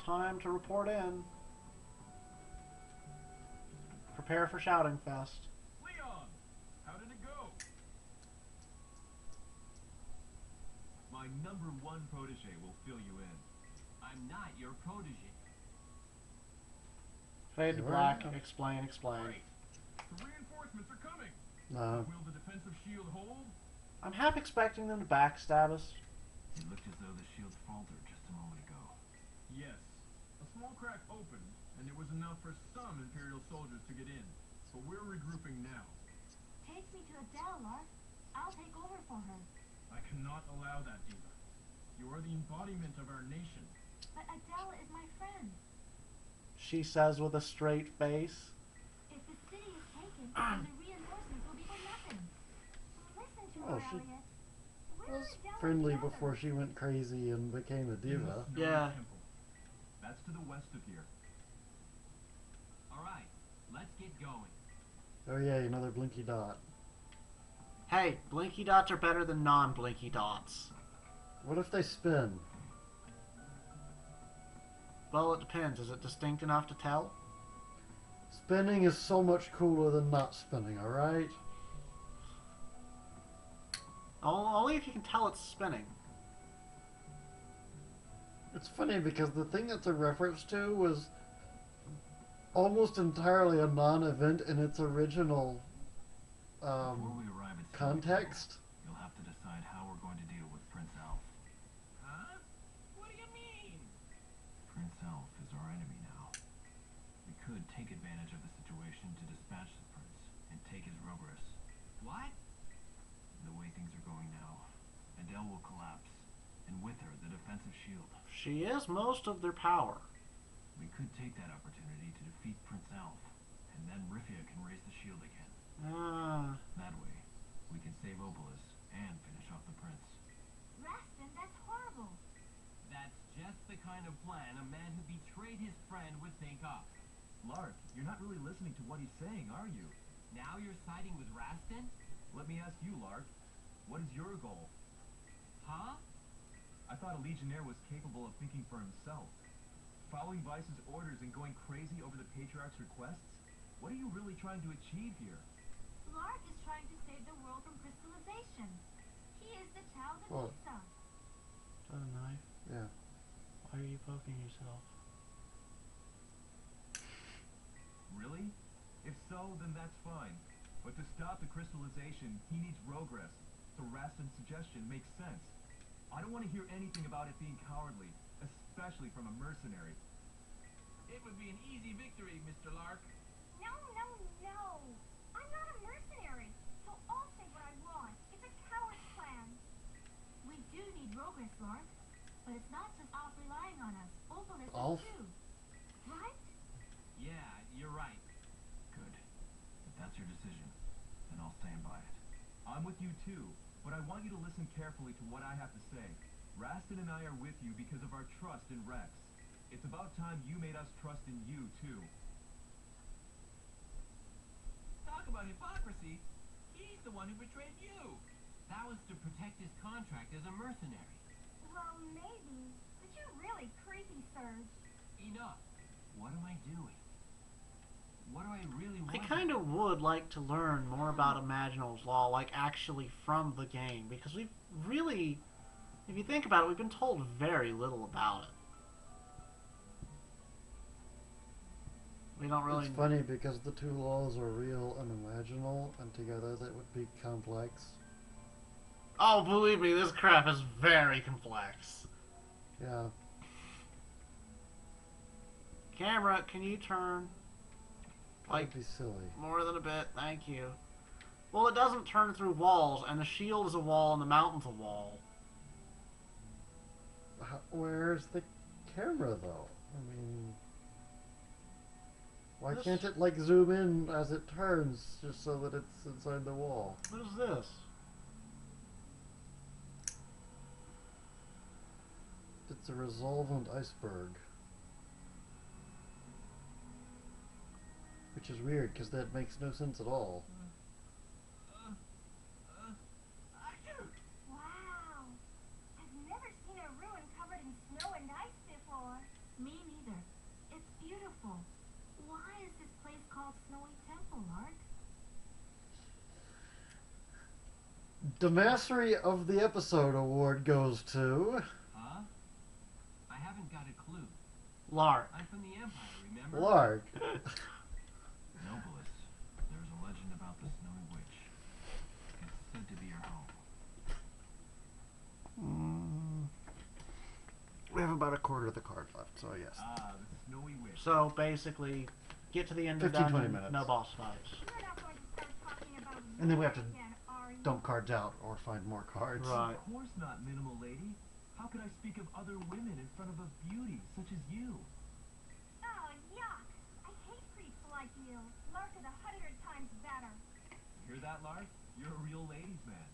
Time to report in. Prepare for Shouting Fest. Leon, how did it go? My #1 protege will fill you in. I'm not your protege. Fade to black. Explain. Great. The reinforcements are coming. No. Will the defensive shield hold? I'm half expecting them to backstab us. It looked as though the shield faltered just a moment ago. Yes. A small crack opened, and it was enough for some Imperial soldiers to get in. But we're regrouping now. Take me to Adele, Lark. I'll take over for her. I cannot allow that, Diva. You are the embodiment of our nation. But Adele is my friend. She says with a straight face. If the city is taken, then the reinforcements will be for nothing. Listen to her, she Elliot. Where was are Adele and friendly the others? before she went crazy and became a diva. Yeah. Temple. That's to the west of here. All right, let's get going. Oh yay, another blinky dot. Hey, blinky dots are better than non-blinky dots. What if they spin? Well, it depends. Is it distinct enough to tell? Spinning is so much cooler than not spinning, alright? Only if you can tell it's spinning. It's funny because the thing that's a reference to was almost entirely a non-event in its original Before we arrive at context. you'll have to decide how we're going to deal with Prince Elf. Huh? What do you mean? Prince Elf is our enemy now. We could take advantage of the situation to dispatch the prince and take his Rogress. What? The way things are going now, Adele will collapse, and with her the defensive shield. She is most of their power. We could take that opportunity to defeat Prince Elf, and then Rifia can raise the shield again. That way, we can save Opolis and finish off the prince. Rastin, that's horrible. That's just the kind of plan a man who betrayed his friend would think up. Lark, you're not really listening to what he's saying, are you? Now you're siding with Rastin? Let me ask you, Lark. What is your goal? Huh? I thought a Legionnaire was capable of thinking for himself. Following Vice's orders and going crazy over the Patriarch's requests? What are you really trying to achieve here? Lark is trying to save the world from crystallization. He is the child of What? Isa. Is that a knife? Yeah. Why are you poking yourself? Really? If so, then that's fine. But to stop the crystallization, he needs Rogress. So Rastin's suggestion makes sense. I don't want to hear anything about it being cowardly, especially from a mercenary. It would be an easy victory, Mr. Lark. No, no, no. I'm not a mercenary, so I'll say what I want. It's a coward's plan. We do need Rogress, Lark. But it's not just off relying on us. Opolis Alf? is too. Right? Yeah, you're right. Good. If that's your decision, then I'll stand by it. I'm with you too, but I want you to listen carefully to what I have to say. Rastin and I are with you because of our trust in Rex. It's about time you made us trust in you too. Talk about hypocrisy. He's the one who betrayed you. That was to protect his contract as a mercenary. Well, maybe. But you're really creepy, Serge. Enough. What am I doing? What do I really want? I kind of would like to learn more about Imaginal's Law, like actually from the game, because we've really, if you think about it, we've been told very little about it. We don't really. It's funny because the two laws are real and imaginal, and together that would be complex. Oh, believe me, this crap is very complex. Yeah. Camera, can you turn? Like, That'd be silly. more than a bit, thank you. Well, it doesn't turn through walls, and the shield is a wall, and the mountain's a wall. Where's the camera, though? I mean, why This- can't it, like, zoom in as it turns, just so that it's inside the wall? What is this? It's a resolvent iceberg. Which is weird, because that makes no sense at all. Wow. I've never seen a ruin covered in snow and ice before. Me The Mastery of the Episode award goes to Huh? I haven't got a clue. Lark. I'm from the Empire, remember? Lark. Nobilis. There's a legend about the Snowy Witch. It's said to be her home. We have about a quarter of the card left, so yes. Ah, the Snowy Witch. So basically, get to the end of the 15, 20 dungeon, minutes. no boss fights. You're not going to start talking about And then we have to again, are you? Dump cards out or find more cards. Right. Of course not, minimal lady. How could I speak of other women in front of a beauty such as you? Oh, yuck. I hate creeps like you. Lark is 100 times better. Hear that, Lark? You're a real ladies' man.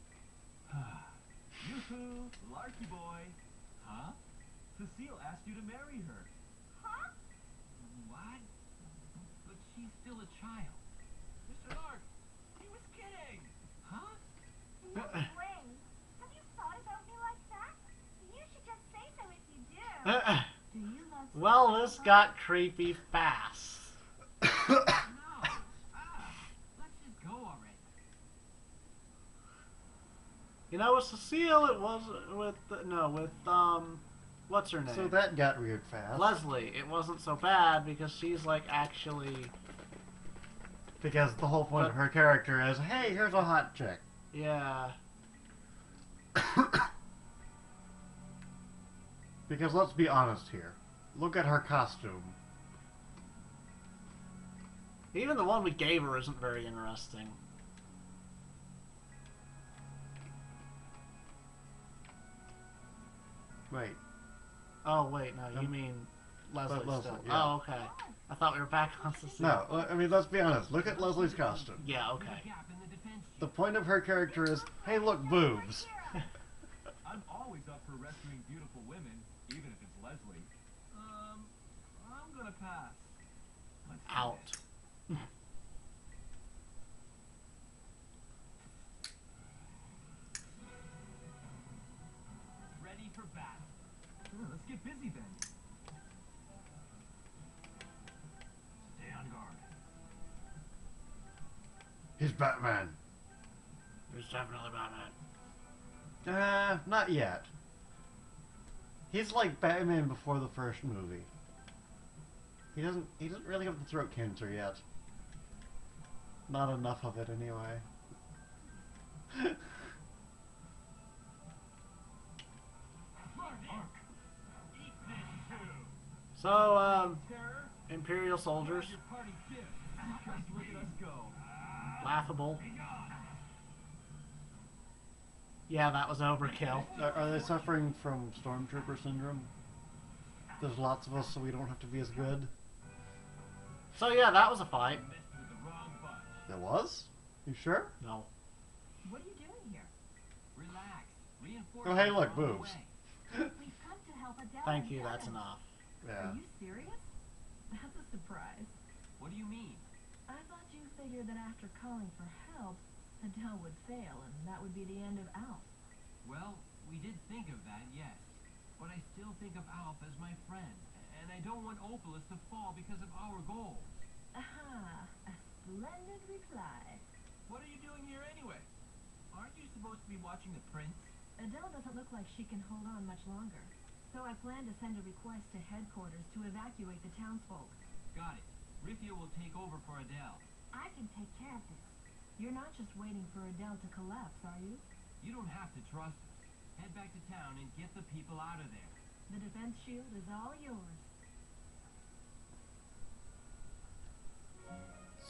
Yoo-hoo, Larky boy. Huh? Cecile asked you to marry her. Huh? What? But she's still a child. Mr. Lark, he was kidding. Huh? No way. Have you thought about me like that? You should just say so if you do. Do you love Well, this got creepy fast. No. Let's just go already. You know, with Cecile, it was with what's her name? So that got weird fast. Leslie. It wasn't so bad because she's like actually, Because the whole point of her character is, hey, here's a hot chick. yeah. Because let's be honest here. Look at her costume. Even the one we gave her isn't very interesting. Wait. Oh wait, no, you mean Leslie Leslie, still. yeah. Oh, okay. I thought we were back on Cecile. No, I mean, let's be honest. Look at Leslie's costume. Yeah, There's okay. a gap in the defense The shield. point of her character is, hey, look, boobs. I'm always up for rescuing beautiful women, even if it's Leslie. I'm gonna pass. Let's do Out. this. Ready for battle. Let's get busy then. Stay on guard. He's Batman. There's definitely Batman. Not yet. He's like Batman before the first movie. He doesn't really have the throat cancer yet. Not enough of it anyway. Arc. Eat this too. So, Terror. Imperial soldiers, Your party gift. Just look at us go. laughable. Yeah, that was overkill. Are they suffering from Stormtrooper syndrome? There's lots of us, so we don't have to be as good. So yeah, that was a fight. Messed with the wrong bunch. There was? You sure? No. What are you doing here? Relax. Reinforce. Oh, hey, look, boobs. We've come to help Adele. Thank and you, that's Kevin. enough. Yeah. Are you serious? That's a surprise. What do you mean? I thought you figured that after calling for help, Adele would fail, and that would be the end of Alf. Well, we did think of that, yes. But I still think of Alf as my friend. And I don't want Opalus to fall because of our goals. Aha, a splendid reply. What are you doing here anyway? Aren't you supposed to be watching the prince? Adele doesn't look like she can hold on much longer. So I plan to send a request to headquarters to evacuate the townsfolk. Got it. Rifia will take over for Adele. I can take care of this. You're not just waiting for Adele to collapse, are you? You don't have to trust us. Head back to town and get the people out of there. The defense shield is all yours.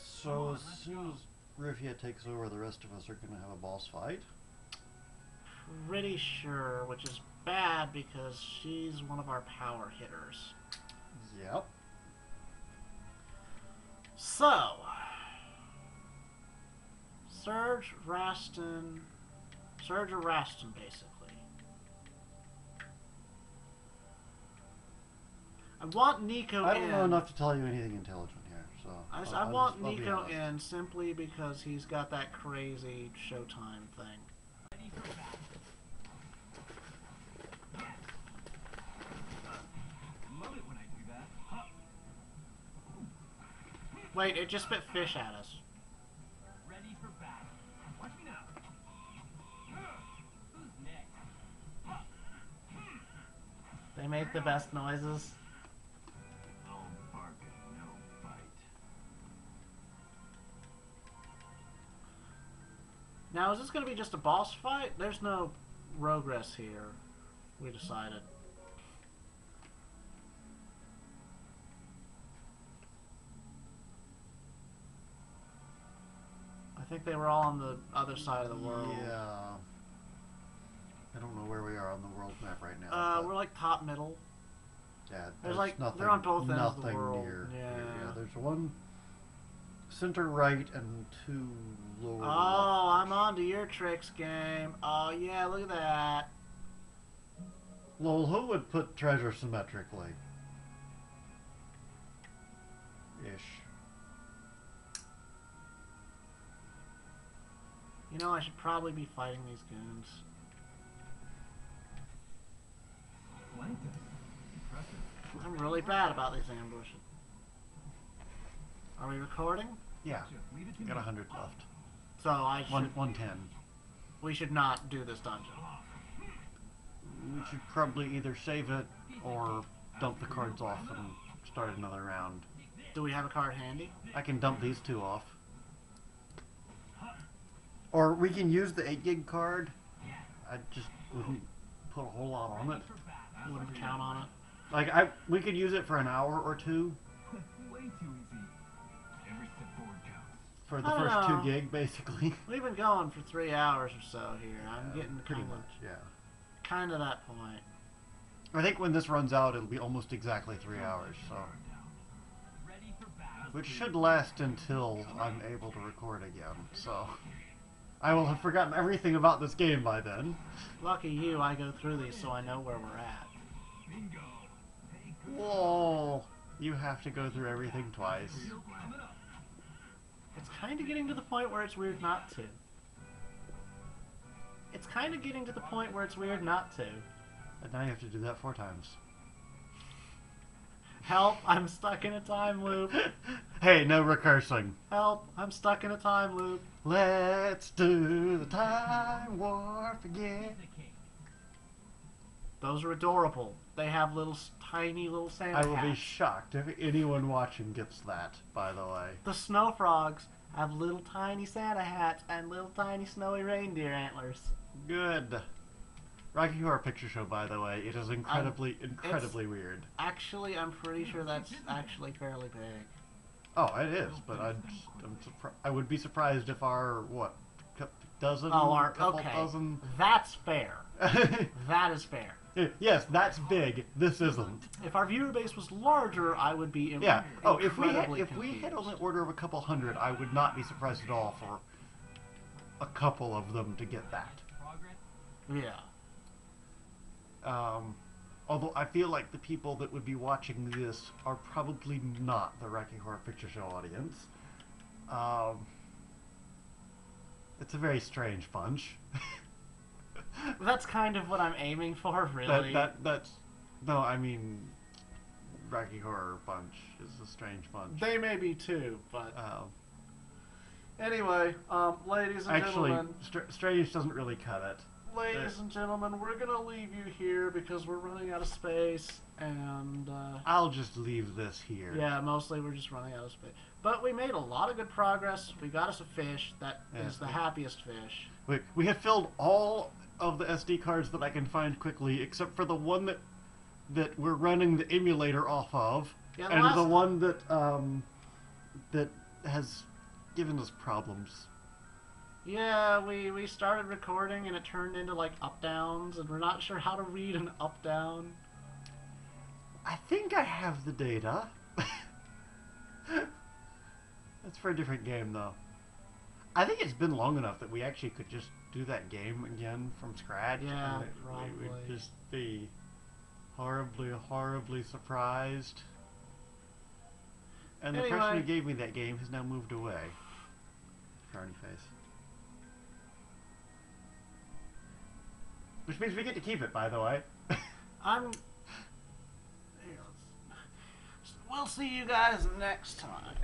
So as soon as Rivia takes over, the rest of us are gonna have a boss fight? Pretty sure, which is bad because she's one of our power hitters. Yep. So, Surge or Raston, basically. I want Nico I don't in. know enough to tell you anything intelligent here, so... I want I'll be Nico honest. in simply because he's got that crazy Showtime thing. Ready for battle. Love it when I do that. Huh. Wait, it just spit fish at us. Ready for battle. Watch me now. make the best noises. I'll bark and no bite. Now, is this going to be just a boss fight? There's no progress here, we decided. I think they were all on the other side of the world. Yeah. I don't know where we are on the world map right now. but We're like top middle. yeah, there's like- nothing, they're on both ends of the nothing world. near Yeah. here. Yeah, there's one center right and two lower left. Oh, I'm on to your tricks, game. Oh, yeah, look at that. Lol, who would put treasure symmetrically? Ish. You know, I should probably be fighting these goons. Blanked us. Impressive. I'm really bad about these ambushes. Are we recording? Yeah, Just leave it to got me. 100 left. So I should. 110. We should not do this dungeon. We should probably either save it or dump the cards off and start another round. Do we have a card handy? I can dump these two off. Or we can use the 8 gig card. I just wouldn't put a whole lot on it. Wouldn't count on it. Like, we could use it for an hour or two Way too easy. Every step forward counts. for the I don't first know. 2 gig, basically. We've been going for 3 hours or so here. I'm getting pretty much, yeah. kind of that point. I think when this runs out, it'll be almost exactly 3 hours, so. Ready for battle. Which should last until I'm able to record again, so. I will have forgotten everything about this game by then. Lucky you, I go through these so I know where we're at. Bingo. Hey, good Whoa! You have to go through everything twice. coming up. It's kind of getting to the point where it's weird not to. It's kind of getting to the point where it's weird not to. And now you have to do that 4 times. Help, I'm stuck in a time loop. Hey, no recursing. Help, I'm stuck in a time loop. Let's do the time warp again. Those are adorable. They have little, tiny little Santa I will be hats. shocked if anyone watching gets that, by the way. The snow frogs have little tiny Santa hats and little tiny snowy reindeer antlers. Good. Rocky Horror Picture Show, by the way, it is incredibly weird. Actually, I'm pretty sure that's actually fairly big. Oh, it is, but I would be surprised if our, what, dozen? Oh, couple okay. dozen? That's fair. That is fair. Yes, that's big. This isn't. If our viewer base was larger, I would be Yeah. Oh, if we incredibly had on the order of a couple hundred, I would not be surprised at all for a couple of them to get that. Progress. Yeah. Although I feel like the people that would be watching this are probably not the Rocky Horror Picture Show audience. It's a very strange bunch. That's kind of what I'm aiming for, really. That's no, I mean, Rocky Horror Bunch is a strange bunch. They may be too, but Um, anyway, ladies and actually, gentlemen, strange doesn't really cut it. ladies and gentlemen, we're gonna leave you here because we're running out of space, and I'll just leave this here. yeah, mostly we're just running out of space. But we made a lot of good progress. We got us a fish that Yeah. is the happiest fish. We have filled all of the SD cards that I can find quickly, except for the one that we're running the emulator off of, Yeah, and last- the one that has given us problems. Yeah, we started recording and it turned into like up downs, and we're not sure how to read an up down. I think I have the data. That's for a different game, though. I think it's been long enough that we actually could just do that game again from scratch. Yeah, and we would probably. just be horribly, horribly surprised. And the person who Anyway. gave me that game has now moved away. Frowny face. Which means we get to keep it, by the way. We'll see you guys next time.